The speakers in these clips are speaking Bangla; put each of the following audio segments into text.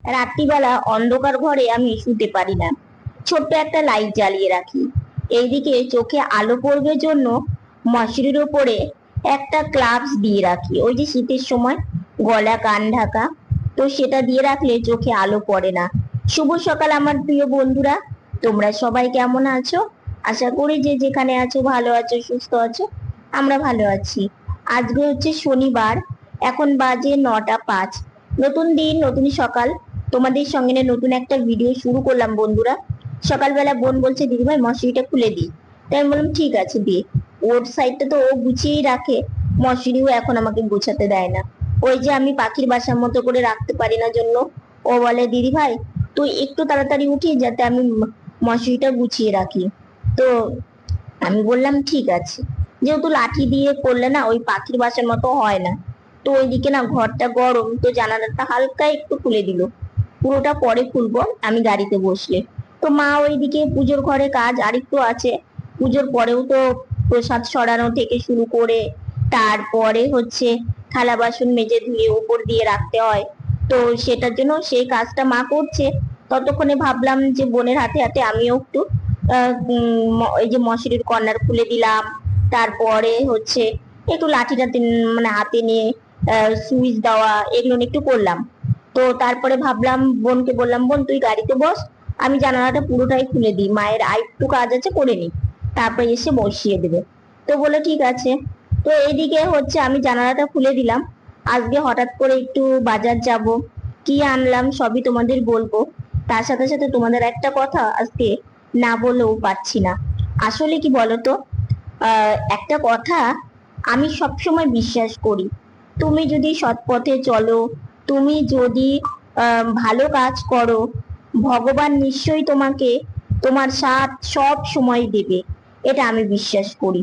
রাত্রিবেলা অন্ধকার ঘরে আমি শুতে পারি না, ছোট্ট একটা লাইট জ্বালিয়ে রাখি। এইদিকে চোখে আলো পড়বে জন্য মশারির ওপরে একটা ক্লাপস দিয়ে রাখি, ওই যে শীতের সময় গলা কান ঢাকা, তো সেটা দিয়ে রাখলে চোখে আলো পড়ে না। শুভ সকাল আমার প্রিয় বন্ধুরা, তোমরা সবাই কেমন আছো? আশা করি যে যেখানে আছো ভালো আছো, সুস্থ আছো। আমরা ভালো আছি। আজকে হচ্ছে শনিবার, এখন বাজে 9টা 5। নতুন দিন, নতুন সকাল, তোমাদের সঙ্গে নতুন একটা ভিডিও শুরু করলাম বন্ধুরা। সকালবেলা বোন বলছে দিদিভাই মশারিটা খুলে দিই, তাই আমি বললাম ঠিক আছে দিয়ে। ওর সাইডটা তো ও গুছিয়েই রাখে, মশারিও এখন আমাকে গুছাতে দেয় না। ওই যে আমি পাখির বাসার মতো করে রাখতে পারি না জন্য ও বলে দিদি ভাই তুই একটু তাড়াতাড়ি উঠি যাতে আমি মশারিটা গুছিয়ে রাখি। তো আমি বললাম ঠিক আছে, যেহেতু লাঠি দিয়ে করলে না ওই পাখির বাসার মতো হয় না। তো ওইদিকে না ঘরটা গরম, তো জানালাটা হালকা একটু খুলে দিল, পুরোটা পরে খুলবো আমি গাড়িতে বসলে। তো মা ওইদিকে পুজোর ঘরে কাজ আরেকটু আছে, পুজোর পরেও তো প্রসাদ সরানো থেকে শুরু করে তারপরে হচ্ছে থালা বাসন মেজে ধুয়ে উপর দিয়ে রাখতে হয়। তো সেটার জন্য সেই কাজটা মা করছে, ততক্ষণে ভাবলাম যে বোনের হাতে হাতে আমিও একটু এই যে মশারির কর্নার খুলে দিলাম, তারপরে হচ্ছে একটু লাঠিটাতে মানে হাতে নিয়ে সুইচ দেওয়া এগুলো একটু করলাম। তো তারপরে ভাবলাম বোনকে বললাম বোন তুই গাড়িতে বস, আমি জানালাটা পুরোটাই খুলে দিই, মায়ের আরেকটু কাজ আছে করে নি, তারপরে এসে বসিয়ে দেবে। তো বলে ঠিক আছে। তো এইদিকে হচ্ছে আমি জানালাটা খুলে দিলাম। আজকে হঠাৎ করে একটু বাজার যাব, কি আনলাম সবই তোমাদের বলবো। তার সাথে সাথে তোমাদের একটা কথা আজকে না বলেও পারছি না। আসলে কি বলতো, একটা কথা আমি সবসময় বিশ্বাস করি, তুমি যদি সৎ পথে চলো, তুমি যদি ভালো কাজ করো, ভগবান নিশ্চয়ই তোমাকে তোমার সাথ সব সময় দেবে। এটা আমি বিশ্বাস করি।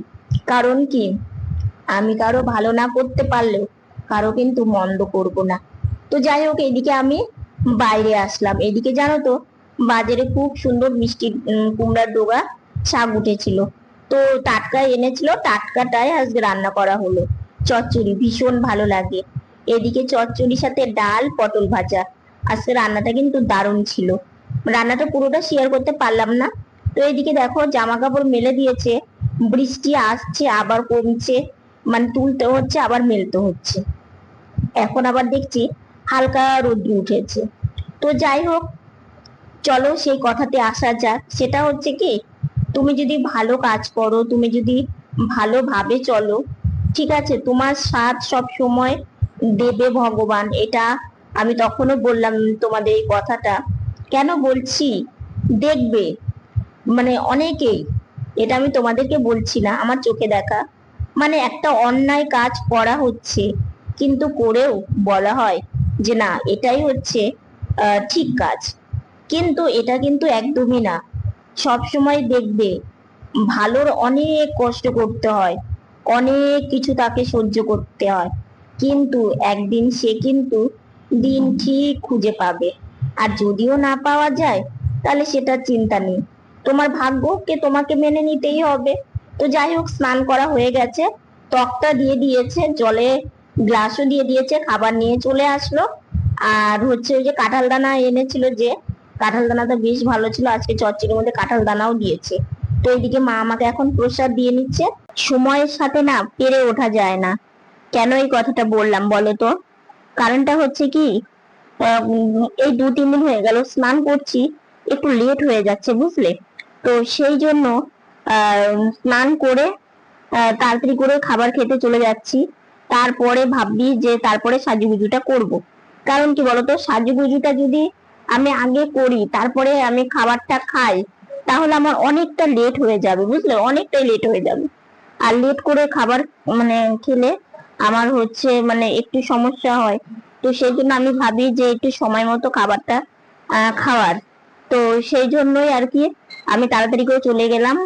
কারণ কি, আমি কারো ভালো না করতে পারলেও কারো কিন্তু মন্দ করব না। তো যাই হোক, এদিকে আমি বাইরে আসলাম। এদিকে জানো তো বাজারে খুব সুন্দর মিষ্টি কুমড়ার ডোগা শাক উঠেছিল, তো টাটকা এনেছিল, টাটকাটাই আজকে রান্না করা হলো। চচ্চড়ি ভীষণ ভালো লাগে। এদিকে চচ্চড়ির সাথে ডাল পটল ভাজা। আজকে রান্নাটা কিন্তু দারুণ ছিল। রান্নাটা পুরোটা শেয়ার করতে পারলাম না। তো এদিকে দেখো জামা কাপড় মেলে দিয়েছে, বৃষ্টি আসছে আবার কমছে, মানে তুলতে হচ্ছে আবার মেলতে হচ্ছে। এখন আবার দেখছি হালকা রোদ্র উঠেছে। তো যাই হোক, চলো সেই কথাতে আসা যাক। সেটা হচ্ছে কি, তুমি যদি ভালো কাজ করো, তুমি যদি ভালোভাবে চলো, ঠিক আছে, তোমার সাথ সব সময় দেবে ভগবান। এটা আমি তখনও বললাম তোমাদের এই কথাটা। কেন বলছি, দেখবে মানে অনেকেই, এটা আমি তোমাদেরকে বলছি না, আমার চোখে দেখা, মানে একটা অন্যায় কাজ করা হচ্ছে কিন্তু করেও বলা হয় যে না এটাই হচ্ছে ঠিক কাজ, কিন্তু এটা কিন্তু একদমই না। সব সময় দেখবে ভালোর অনেক কষ্ট করতে হয়, অনেক কিছু তাকে সহ্য করতে হয়, কিন্তু একদিন সে কিন্তু দিন ঠিক খুঁজে পাবে। আর যদিও না পাওয়া যায় তাহলে সেটা চিন্তা নেই, তোমার ভাগ্যকে তোমাকে মেনে নিতেই হবে। তো যাই হোক, স্নান করা হয়ে গেছে, ত্বকটা দিয়ে দিয়েছে জলে, গ্লাসও দিয়ে দিয়েছে, খাবার নিয়ে চলে আসলো। আর হচ্ছে ওই যে কাঁঠাল দানা এনেছিল, যে কাঁঠাল দানাটা বেশ ভালো ছিল, আজকে চচ্চড়ির মধ্যে কাঁঠাল দানাও দিয়েছে। তো এইদিকে মা আমাকে এখন প্রসাদ দিয়ে নিচ্ছে। সময়ের সাথে না পেরে ওঠা যায় না। কেন এই কথাটা বললাম বলো তো? কারণটা হচ্ছে কি, এই 2-3 দিন হয়ে গেল স্নান করছি, একটু লেট হয়ে যাচ্ছে বুঝলে। তো সেই জন্য স্নান করে তাড়াতাড়ি করে খাবার খেতে চলে যাচ্ছি। তারপরে ভাবছি যে তারপরে সাজুগুজুটা করব। কারণ কি বলতো, সাজুগুজুটা যদি আমি আগে করি তারপরে আমি খাবারটা খাই, তাহলে আমার অনেকটা লেট হয়ে যাবে বুঝলে, অনেকটাই লেট হয়ে যাবে। আর লেট করে খাবার মানে খেলে আমার হচ্ছে মানে একটু সমস্যা হয়। তো সেই জন্য আমি ভাবি যে একটু সময় মতো খাবারটা খাওয়ার। তো সেই জন্যই আর কি আমি তাড়াতাড়ি করে চলে গেলাম।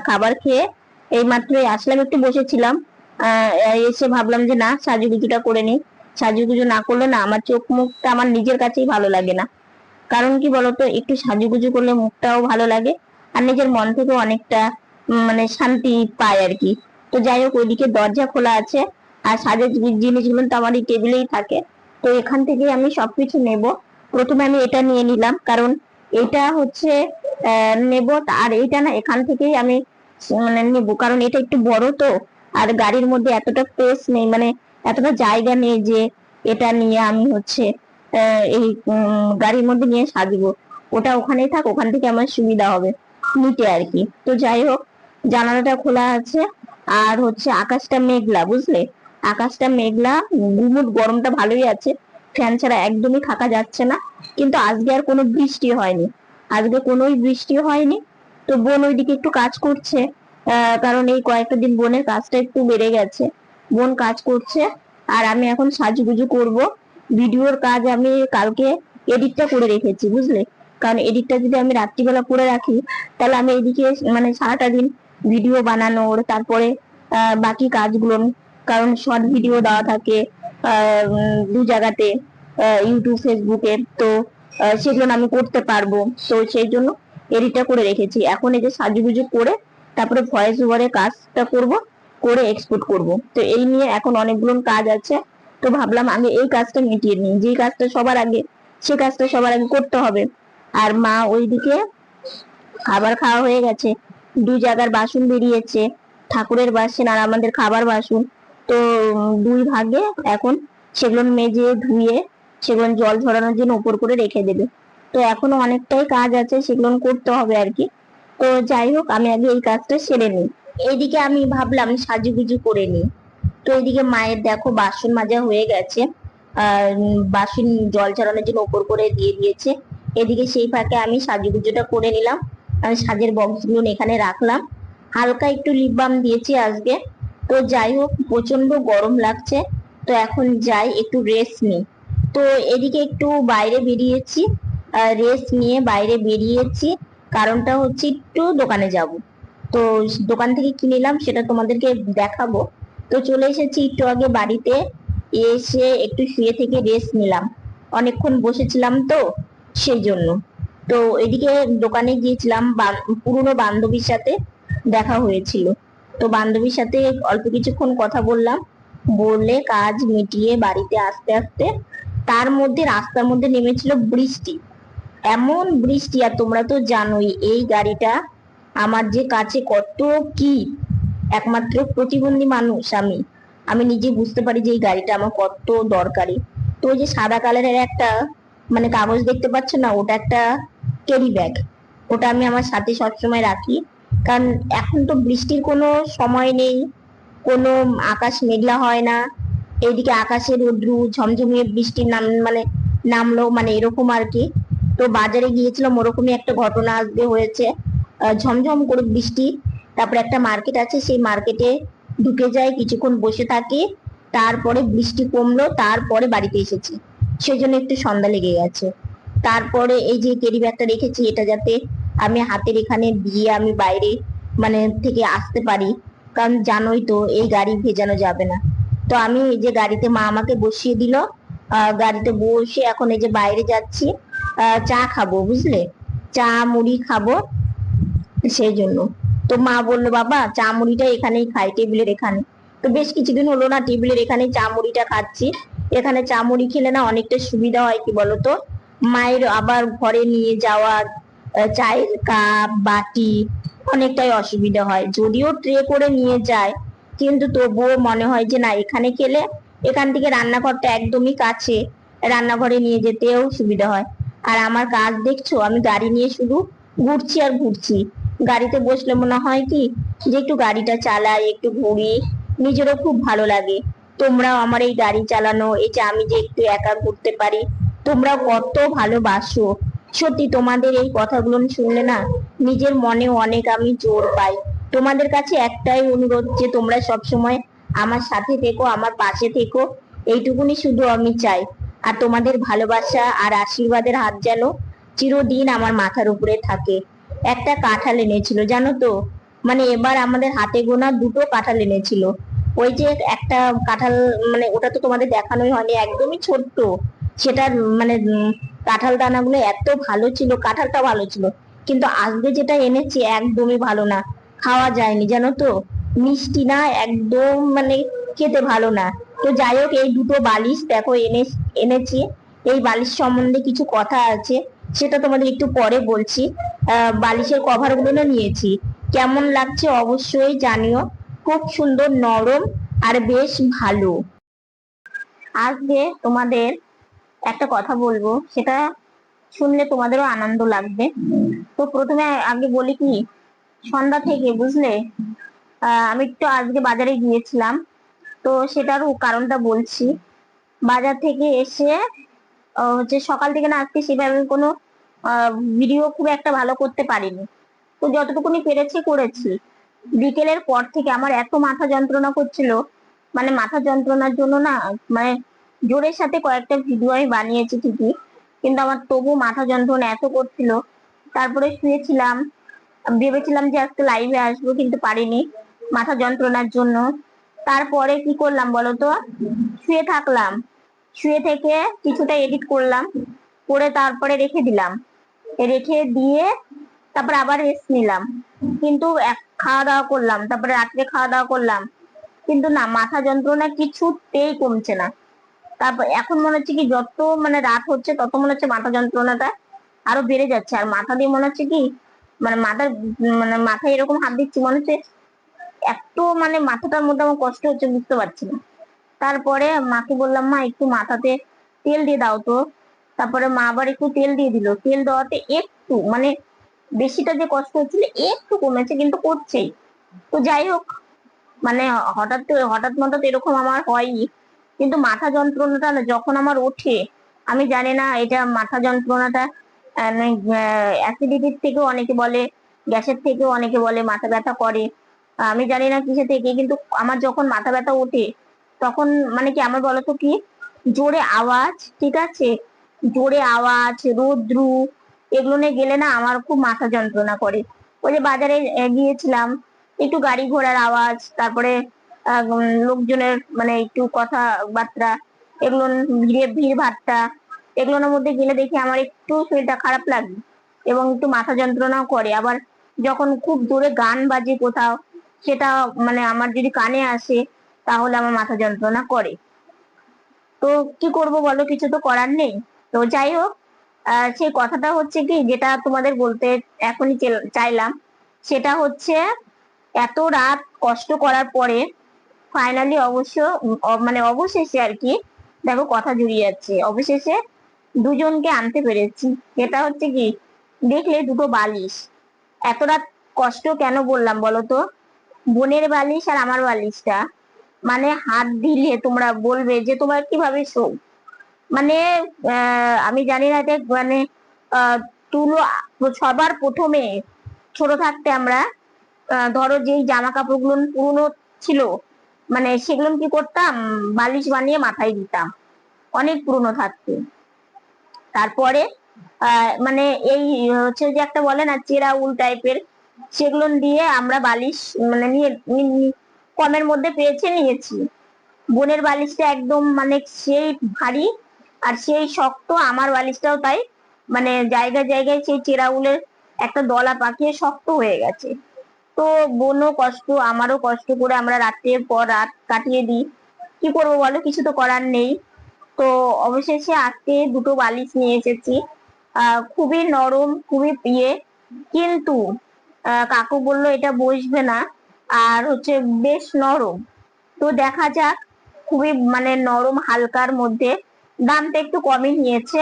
খাবার খেয়ে এই মাত্রই আসলাম, একটু বসেছিলাম, এসে ভাবলাম যে না সাজুগুজুটা করে নি। সাজুগুজু না করলে না আমার চোখ মুখটা আমার নিজের কাছেই ভালো লাগে না। কারণ কি বলতো, একটু সাজুগুজু করলে মুখটাও ভালো লাগে, আর নিজের মন থেকে অনেকটা মানে শান্তি পায় আর কি। তো যাই হোক, ওইদিকে দরজা খোলা আছে, আর সাজের জিনিসগুলো তো আমার এই টেবিলেই থাকে, তো এখান থেকে আমি সবকিছু নেব। তো প্রথমে আমি এটা নিয়ে নিলাম, কারণ এটা হচ্ছে নেব, আর এইটা না এখান থেকেই আমি মানে নেবো, কারণ এটা একটু বড় তো, আর গাড়ির মধ্যে এতটা স্পেস নেই, মানে এতটা জায়গা নেই যে এটা নিয়ে আমি হচ্ছে এই গাড়ির মধ্যে নিয়ে সাজবো। ওটা ওখানেই থাক, ওখান থেকে আমার সুবিধা হবে নিতে আর কি। তো যাই হোক, জানালাটা খোলা আছে, আর হচ্ছে আকাশটা মেঘলা, বুঝলে, আকাশটা মেঘলা, গুমুট গরমটা ভালোই আছে, ফ্যান ছাড়া একদমই থাকা যাচ্ছে না। কিন্তু আজকে আর কোনো বৃষ্টি হয়নি, আজকে কোনোই বৃষ্টি হয়নি। তো বোন ওইদিকে একটু কাজ করছে, কারণ এই কয়েকটা দিন বোনের কাজটা একটু বেড়ে গেছে, বোন কাজ করছে। আর আমি এখন সাজুগুজু করব। ভিডিওর কাজ আমি কালকে এডিটটা করে রেখেছি, বুঝলে, কারণ এডিটটা যদি আমি রাত্রিবেলা করে রাখি, তাহলে আমি এদিকে মানে সারাটা দিন ভিডিও বানানোর, তারপরে বাকি কাজগুলো, কারণ শর্ট ভিডিও দেওয়া থাকে দু জায়গাতে, ইউটিউব ফেসবুকে, তো সেগুলো আমি করতে পারবো। তো সেই জন্য এডিটটা করে রেখেছি। এখন এই যে সাজুগুজু করে তারপরে ভয়েস ওভারে কাজটা করব, করে এক্সপোর্ট করব। তো এই নিয়ে এখন অনেকগুলো কাজ আছে। তো ভাবলাম আমি এই কাজটা মিটিয়ে নিই, যে কাজটা সবার আগে, সে কাজটা সবার আগে করতে হবে। আর মা ওইদিকে খাবার খাওয়া হয়ে গেছে, দু জায়গার বাসন বেরিয়েছে, ঠাকুরের বাসন আর আমাদের খাবার বাসন। তো দুই ভাগে এখন সেগুলো মেজে ধুয়ে সেগুলো জল ঝরানোর জন্য উপর করে রেখে দেবে। তো এখনো অনেকটাই কাজ আছে, সেগুলো করতে হবে আর কি। তো যাই হোক, আমি আগে এই কাজটা সেরে নিই। এইদিকে আমি ভাবলাম সাজুগুজু করে নিই। তো এইদিকে মায়ের দেখো বাসন মাজা হয়ে গেছে, আর বাসন জল ঝরানোর জন্য উপর করে দিয়ে দিয়েছে। এদিকে সেই ফাঁকে আমি সাজুগুজুটা করে নিলাম। আমি সাজের বক্সগুলো এখানে রাখলাম, হালকা একটু লিপ বাম দিয়েছি আজকে। তো যাই হোক, প্রচন্ড গরম লাগছে, তো এখন যাই একটু রেস্ট নিই। তো এদিকে একটু বাইরে বেরিয়েছি, রেস্ট নিয়ে বাইরে বেরিয়েছি, কারণটা হচ্ছে একটু দোকানে যাব। তো দোকান থেকে কি নিলাম সেটা তোমাদেরকে দেখাবো। তো চলে এসেছি একটু আগে বাড়িতে, এসে একটু শুয়ে থেকে রেস্ট নিলাম, অনেকক্ষণ বসেছিলাম তো সেই জন্য। তো এদিকে দোকানে গিয়েছিলাম, পুরনো বান্ধবীর সাথে দেখা হয়েছিল। তো বান্ধবীর সাথে অল্প কিছুক্ষণ কথা বললাম, বলে কাজ মিটিয়ে বাড়িতে আস্তে আস্তে, তার মধ্যে রাস্তার মধ্যে নেমেছিল বৃষ্টি, এমন বৃষ্টি। আর তোমরা তো জানোই এই গাড়িটা আমার যে কাছে কত কি, একমাত্র প্রতিবন্ধী মানুষ আমি, আমি নিজে বুঝতে পারি যে এই গাড়িটা আমার কত দরকারি। তো ওই যে সাদা কালারের একটা মানে কাগজ দেখতে পাচ্ছ না, ওটা একটা ক্যারি ব্যাগ, ওটা আমি আমার সাথে সবসময় রাখি। কারণ এখন তো বৃষ্টির কোনো সময় নেই, কোনো আকাশ মেঘলা হয় না, এইদিকে আকাশে রোদ্রু ঝমঝমিয়ে বৃষ্টির মানে নামলো, মানে এরকম আর কি। তো বাজারে গিয়েছিলাম, ওরকমই একটা ঘটনা আজকে হয়েছে, ঝমঝম করে বৃষ্টি। তারপরে একটা মার্কেট আছে, সেই মার্কেটে ঢুকে যাই, কিছুক্ষণ বসে থাকি, তারপরে বৃষ্টি কমলো, তারপরে বাড়িতে এসেছি, সেই জন্য একটু সন্ধ্যা লেগে গেছে। তারপরে এই যে ক্যারি ব্যাগটা রেখেছি, এটা যাতে আমি হাতের এখানে দিয়ে আমি বাইরে মানে থেকে আসতে পারি, কারণ জানোই তো এই গাড়ি ভেজানো যাবে না। তো আমি এই যে গাড়িতে, মা আমাকে বসিয়ে দিল, গাড়িতে বসে এখন এই যে বাইরে যাচ্ছি, চা খাবো, বুঝলে, চা মুড়ি খাবো সেই জন্য। তো মা বললো বাবা চা মুড়িটা এখানেই খাই, টেবিলের এখানে। তো বেশ কিছুদিন হলো না টেবিলের এখানে চা মুড়িটা খাচ্ছি। এখানে চা মুড়ি খেলে না অনেকটা সুবিধা হয়, কি বলতো, মায়ের আবার ঘরে নিয়ে যাওয়ার চায়ের কাপ বাটি অনেকটাই অসুবিধা হয়, যদিও ট্রে করে নিয়ে যায়, কিন্তু তবুও মনে হয় যে না এখানে খেলে, এখান থেকে রান্নাঘরটা একদমই কাছে, রান্নাঘরে নিয়ে যেতেও সুবিধা হয়। আর আমার কাজ দেখছো, আমি গাড়ি নিয়ে শুধু ঘুরছি আর ঘুরছি। গাড়িতে বসলে মনে হয় কি যে একটু গাড়িটা চালাই, একটু ঘুরি, নিজেরও খুব ভালো লাগে। তোমরাও আমার এই গাড়ি চালানো, এই যে আমি যে একটু একা ঘুরতে পারি, তোমরা কত ভালোবাসো। সত্যি তোমাদের এই কথাগুলো শুনলে না নিজের মনে অনেক আমি জোর পাই। তোমাদের কাছে একটাই অনুরোধ, যে তোমরা সব সময় আমার সাথে থেকো, আমার পাশে থেকো, এইটুকুনি শুধু আমি চাই। আর তোমাদের ভালোবাসা আর আশীর্বাদের হাত যেন চিরদিন আমার মাথার উপরে থাকে। একটা কাঁঠাল এনেছিল জানো তো, মানে এবার আমাদের হাতে গোনা দুটো কাঁঠাল এনেছিল। ওই যে একটা কাঁঠাল, মানে ওটা তো তোমাদের দেখানোই হয়নি, একদমই ছোট্ট, সেটার মানে কাঁঠাল দানাগুলো এত ভালো ছিল, কাঁঠালটা ভালো ছিল, কিন্তু আজকে যেটা এনেছি একদমই ভালো না, খাওয়া যায়নি জানো তো, মিষ্টি না একদম, মানে খেতে ভালো না। তো যাই হোক, এই দুটো বালিশ দেখো এনেছি, এই বালিশ সম্বন্ধে কিছু কথা আছে, সেটা তোমাদের একটু পরে বলছি। বালিশের কভার গুলো না নিয়েছি, কেমন লাগছে অবশ্যই জানিও। খুব সুন্দর, নরম আর বেশ ভালো। আজকে তোমাদের একটা কথা বলবো, সেটা শুনলে তোমাদেরও আনন্দ লাগবে। তো প্রথমে আগে বলি কি, সন্ধ্যা থেকে বুঝলে আমি একটু আজকে বাজারে গিয়েছিলাম, তো সেটারও কারণটা বলছি। বাজার থেকে এসে হচ্ছে সকাল থেকে না আজকে সেভাবে কোনো ভিডিও খুব একটা ভালো করতে পারিনি, তো যতটুকুনি পেরেছি করেছি। বিকেলের পর থেকে আমার এত মাথা যন্ত্রণা করছিল, মানে মাথা যন্ত্রণার জন্য না, মানে জোরের সাথে কয়েকটা ভিডিও আমি বানিয়েছি ঠিকই, কিন্তু আমার তবু মাথা যন্ত্রণা এত করছিল। তারপরে শুয়েছিলাম, ভেবেছিলাম যে আজকে লাইভে আসবো, কিন্তু পারিনি মাথা যন্ত্রণার জন্য। তারপরে কি করলাম বলতো, শুয়ে থাকলাম, শুয়ে থেকে কিছুটা এডিট করলাম, করে তারপরে রেখে দিলাম, রেখে দিয়ে তারপরে আবার রেস্ট নিলাম। কিন্তু খাওয়া দাওয়া করলাম, তারপরে রাত্রে খাওয়া দাওয়া করলাম, কিন্তু না, মাথা যন্ত্রণা কিছুতেই কমছে না। তারপর এখন মনে হচ্ছে কি, যত মানে রাত হচ্ছে তত মনে হচ্ছে মাথা যন্ত্রণাটা আরো বেড়ে যাচ্ছে। আর মাথা দিয়ে মনে হচ্ছে কি, মানে মাথায় এরকম হাত দিচ্ছি, মনে হচ্ছে এত মানে মাথাটার মধ্যে আমার কষ্ট হচ্ছে, বুঝতে পারছি না। তারপরে মাকে বললাম, মা একটু মাথাতে তেল দিয়ে দাও তো। তারপরে মা আবার একটু তেল দিয়ে দিল, তেল দেওয়াতে একটু মানে বেশিটা যে কষ্ট হচ্ছিল একটু কমেছে, কিন্তু করছেই। তো যাই হোক, মানে হঠাৎ হঠাৎ এরকম আমার হয়ই, কিন্তু মাথা যন্ত্রণাটা না যখন আমার ওঠে, আমি জানি না এটা মাথা যন্ত্রণাটা অ্যাসিডিটির থেকেও অনেকে বলে, গ্যাসের থেকেও অনেকে বলে মাথা ব্যথা করে, আমি জানি না কিসে থেকে, কিন্তু আমার যখন মাথা ব্যথা ওঠে তখন মানে কি আমার বলতো কি, জোরে আওয়াজ, ঠিক আছে, জোরে আওয়াজ, রৌদ্রু, এগুলো নিয়ে গেলে না আমার খুব মাথা যন্ত্রণা করে। ওই যে বাজারে গিয়েছিলাম, একটু গাড়ি ঘোড়ার আওয়াজ, তারপরে লোকজনের মানে একটু কথাবার্তা, এগুলো ভিড় ভাট্টা, এগুলোর মধ্যে গেলে দেখি আমার একটু শরীরটা খারাপ লাগে এবং একটু মাথা যন্ত্রণাও করে। আবার যখন খুব জোরে গান বাজে কোথাও, সেটা মানে আমার যদি কানে আসে তাহলে আমার মাথা যন্ত্রণা করে। তো কি করব বলো, কিছু তো করার নেই। তো যাই হোক, সেই কথাটা হচ্ছে কি, যেটা তোমাদের বলতে এখনই চাইলাম, সেটা হচ্ছে এত রাত কষ্ট করার পরে ফাইনালি মানে অবশেষে আর কি, দেখো কথা জুড়িয়ে যাচ্ছে, অবশেষে দুজনকে আনতে পেরেছি। এটা হচ্ছে কি, দেখলে দুটো বালিশ। এত রাত কষ্ট কেন বললাম বলতো, বোনের বালিশ আর আমার বালিশটা, মানে হাত দিলে তোমরা বলবে যে তোমার কিভাবে শো, মানে আমি জানি না এটা মানে তুলো। সবার প্রথমে ছোট থাকতে আমরা ধরো যেই জামা কাপড় গুলো পুরনো ছিল, মানে সেগুলো কি করতাম, বালিশ বানিয়ে মাথায় দিতাম, অনেক পুরনো থাকতে। তারপরে মানে এই হচ্ছে যে একটা বলে না চেরা উল টাইপের, সেগুলো দিয়ে আমরা বালিশ মানে কমের মধ্যে পেয়েছে নিয়েছি। বোনের বালিশটা একদম মানে সেই ভারী আর সেই শক্ত, আমার বালিশটাও তাই, মানে জায়গায় জায়গায় সেই চেরা উলের একটা দলা পাকিয়ে শক্ত হয়ে গেছে। তো বোনও কষ্ট, আমারও কষ্ট করে আমরা রাত্রের পর রাত কাটিয়ে দিই। কি করবো বলো, কিছু তো করার নেই। তো অবশেষে আজকে দুটো বালিশ নিয়ে এসেছি, খুবই নরম, খুবই ইয়ে, কিন্তু কাকু বললো এটা বসবে না, আর হচ্ছে বেশ নরম। তো দেখা যাক, খুবই মানে নরম হালকার মধ্যে, দামটা একটু কমই নিয়েছে,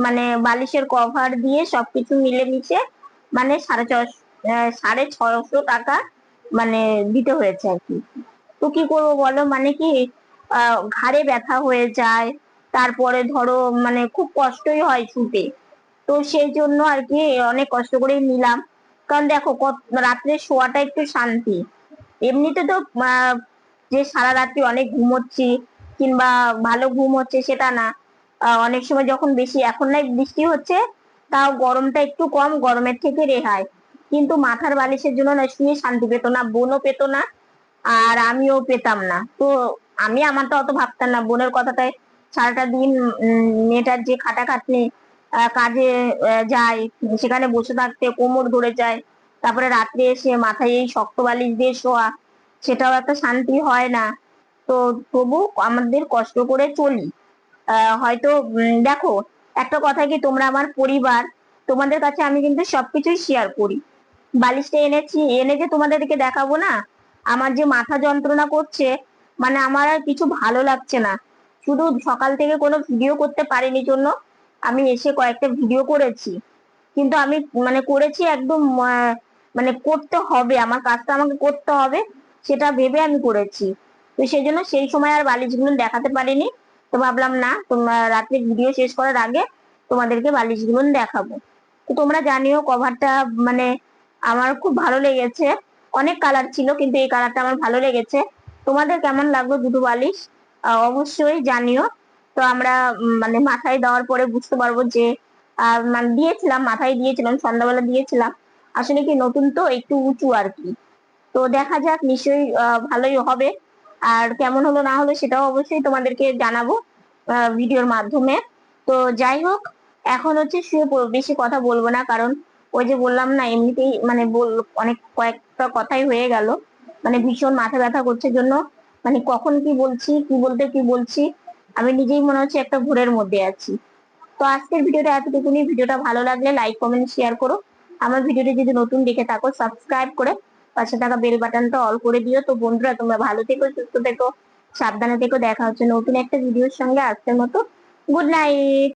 মানে বালিশের কভার দিয়ে সবকিছু মিলে মিশে মানে 650 টাকা মানে দিতে হয়েছে আর কি। তো কি করবো বলো, মানে কি ঘাড়ে ব্যথা হয়ে যায়, তারপরে ধরো মানে খুব কষ্টই হয় শুতে। তো সেই জন্য আর কি অনেক কষ্ট করে নিলাম, কারণ দেখো রাত্রে শোয়াটা একটু শান্তি। এমনিতে তো যে সারা রাত্রি অনেক ঘুমোচ্ছি কিংবা ভালো ঘুম হচ্ছে সেটা না, অনেক সময় যখন বেশি, এখন না বৃষ্টি হচ্ছে, তাও গরমটা একটু কম, গরমের থেকে রেহাই, কিন্তু মাথার বালিশের জন্য না শুয়ে শান্তি পেত না, বোনও পেত না, আর আমিও পেতাম না। তো আমি আমারটা অত ভাবতাম না, বোনের কথাটাই সারাটা দিন মেয়েটার যে খাটাখাটনি, কাজে যায়, সেখানে বসে থাকতে কোমর ধরে যায়, তারপরে রাত্রে এসে মাথায় এই শক্ত বালিশ দিয়ে শোয়া, সেটাও একটা শান্তি হয় না। তো তবু আমাদের কষ্ট করে চলি। হয়তো দেখো, একটা কথা কি, তোমরা আমার পরিবার, তোমাদের কাছে আমি কিন্তু সবকিছুই শেয়ার করি। বালিশটা এনে যে তোমাদেরকে দেখাবো না, আমার যে মাথা যন্ত্রণা করছে, মানে আমার আর কিছু ভালো লাগছে না। শুধু সকাল থেকে কোনো ভিডিও করতে পারিনি জন্য আমি এসে কয়েকটা ভিডিও করেছি, কিন্তু আমি মানে করেছি একদম মানে করতে হবে, আমার কাজটা আমাকে করতে হবে, সেটা ভেবে আমি করেছি। তো সেই জন্য সেই সময় আর বালিশগুলো দেখাতে পারিনি। তো ভাবলাম না, তোমরা রাত্রে ভিডিও শেষ করার আগে তোমাদেরকে বালিশগুলো দেখাবো। তো তোমরা জানিও কভারটা মানে আমার খুব ভালো লেগেছে। অনেক কালার ছিল, কিন্তু এই কালারটা আমার ভালো লেগেছে। তোমাদের কেমন লাগলো দুটো বালিশ অবশ্যই জানিও। তো আমরা মানে মাথায় দেওয়ার পরে বুঝতে পারবো যে মানে দিয়েছিলাম, মাথায় দিয়েছিলাম, সন্ধ্যাবেলা দিয়েছিলাম। আসলে কি, নতুন তো একটু উঁচু আর কি। তো দেখা যাক, নিশ্চয়ই ভালোই হবে। আর কেমন হলো না হলো সেটাও অবশ্যই তোমাদেরকে জানাবো ভিডিওর মাধ্যমে। তো যাই হোক, এখন হচ্ছে শুয়ে পড়বো, বেশি কথা বলবো না, কারণ ওই যে বললাম না, এমনিতেই মানে অনেক কয়েকটা কথাই হয়ে গেল, মানে ভীষণ মাথা ব্যথা করছে জন্য মানে কখন কি বলছি, কি বলছি আমি নিজেই মনে হচ্ছে একটা ঘোরের মধ্যে আছি। তো আজকের ভিডিওটা এতটুকুনি। ভিডিওটা ভালো লাগলে লাইক কমেন্ট শেয়ার করো। আমার ভিডিওটি যদি নতুন দেখে থাকো সাবস্ক্রাইব করে পাশে থাকা বেল বাটনটা অল করে দিও। তো বন্ধুরা, তোমরা ভালো থেকো, সুস্থ থেকো, সাবধানে থেকো। দেখা হচ্ছে নতুন একটা ভিডিওর সঙ্গে। আজকের মতো গুড নাইট।